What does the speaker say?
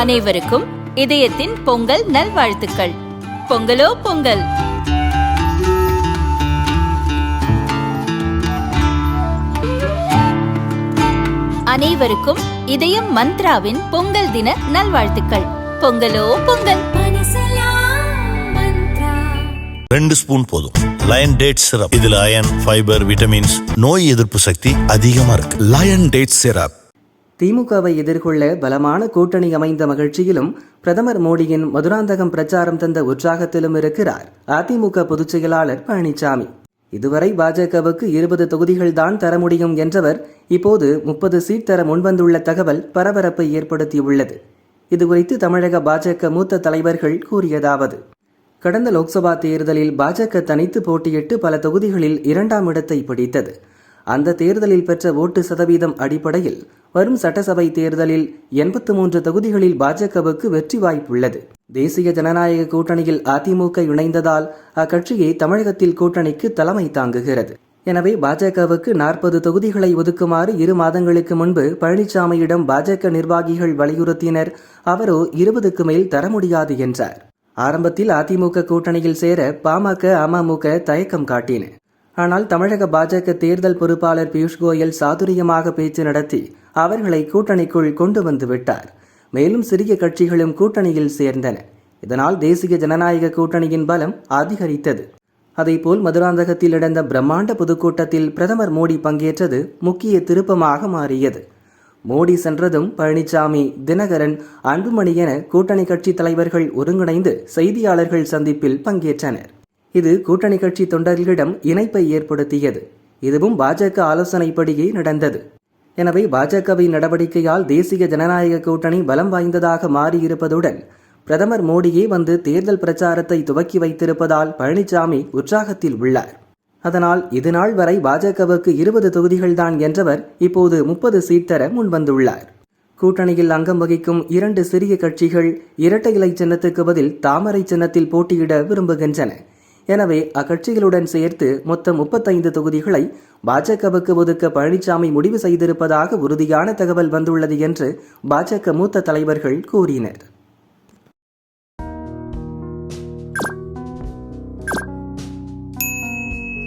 அனைவருக்கும் இதயத்தின் பொங்கல் நல்வாழ்த்துக்கள். பொங்கலோ பொங்கல். அனைவருக்கும் இதயம் மந்த்ராவின் பொங்கல் தின நல்வாழ்த்துக்கள். பொங்கலோ பொங்கல். 2 ஸ்பூன் போதும். Lion date syrup. இதுல அயன், ஃபைபர், விட்டமின்ஸ், நோய் எதிர்ப்பு சக்தி அதிகமா இருக்கு. Lion date syrup. திமுகவை எதிர்கொள்ள பலமான கூட்டணி அமைந்த மகிழ்ச்சியிலும் பிரதமர் மோடியின் மதுராந்தகம் பிரச்சாரம் தந்த உற்சாகத்திலும் இருக்கிறார் அதிமுக பொதுச் செயலாளர் பழனிசாமி. இதுவரை பாஜகவுக்கு 20 தொகுதிகள் தான் தர முடியும் என்றவர் இப்போது 30 சீட் தர முன்வந்துள்ள தகவல் பரபரப்பை ஏற்படுத்தியுள்ளது. இதுகுறித்து தமிழக பாஜக மூத்த தலைவர்கள் கூறியதாவது: கடந்த லோக்சபா தேர்தலில் பாஜக தனித்து போட்டியிட்டு பல தொகுதிகளில் 2ஆம் இடத்தை பிடித்தது. அந்த தேர்தலில் பெற்ற ஓட்டு சதவீதம் அடிப்படையில் வரும் சட்டசபை தேர்தலில் 83 தொகுதிகளில் பாஜகவுக்கு வெற்றி வாய்ப்புள்ளது. தேசிய ஜனநாயக கூட்டணியில் அதிமுக இணைந்ததால் அக்கட்சியை தமிழகத்தில் கூட்டணிக்கு தலைமை தாங்குகிறது. எனவே பாஜகவுக்கு 40 தொகுதிகளை ஒதுக்குமாறு 2 மாதங்களுக்கு முன்பு பழனிசாமியிடம் பாஜக நிர்வாகிகள் வலியுறுத்தினர். அவரோ 20க்கு மேல் தர முடியாது என்றார். ஆரம்பத்தில் அதிமுக கூட்டணியில் சேர பாமக, அமமுக தயக்கம் காட்டின. ஆனால் தமிழக பாஜக தேர்தல் பொறுப்பாளர் பியூஷ் கோயல் சாதுரியமாக பேச்சு நடத்தி அவர்களை கூட்டணிக்குள் கொண்டு வந்து விட்டார். மேலும் சிறிய கட்சிகளும் கூட்டணியில் சேர்ந்தன. இதனால் தேசிய ஜனநாயக கூட்டணியின் பலம் அதிகரித்தது. அதேபோல் மதுராந்தகத்தில் நடந்த பிரம்மாண்ட பொதுக்கூட்டத்தில் பிரதமர் மோடி பங்கேற்றது முக்கிய திருப்பமாக மாறியது. மோடி சென்றதும் பழனிசாமி, தினகரன், அன்புமணி என கூட்டணி கட்சி தலைவர்கள் ஒருங்கிணைந்து செய்தியாளர்கள் சந்திப்பில் பங்கேற்றனர். இது கூட்டணி கட்சி தொண்டர்களிடம் இணைப்பை ஏற்படுத்தியது. இதுவும் பாஜக ஆலோசனைப்படியே நடந்தது. எனவே பாஜகவின் நடவடிக்கையால் தேசிய ஜனநாயக கூட்டணி பலம் வாய்ந்ததாக மாறியிருப்பதுடன் பிரதமர் மோடியே வந்து தேர்தல் பிரச்சாரத்தை துவக்கி வைத்திருப்பதால் பழனிசாமி உற்சாகத்தில் உள்ளார். அதனால் இதுநாள் வரை பாஜகவுக்கு 20 தொகுதிகள்தான் என்றவர் இப்போது 30 சீட் தர முன்வந்துள்ளார். கூட்டணியில் அங்கம் வகிக்கும் 2 சிறிய கட்சிகள் இரட்டை இலை சின்னத்துக்கு பதில் தாமரை சின்னத்தில் போட்டியிட விரும்புகின்றன. எனவே அக்கட்சிகளுடன் சேர்த்து மொத்தம் 35 தொகுதிகளை பாஜகவுக்கு ஒதுக்க பழனிசாமி முடிவு செய்திருப்பதாக உறுதியான தகவல் வந்துள்ளது என்று பாஜக மூத்த தலைவர்கள் கூறினர்.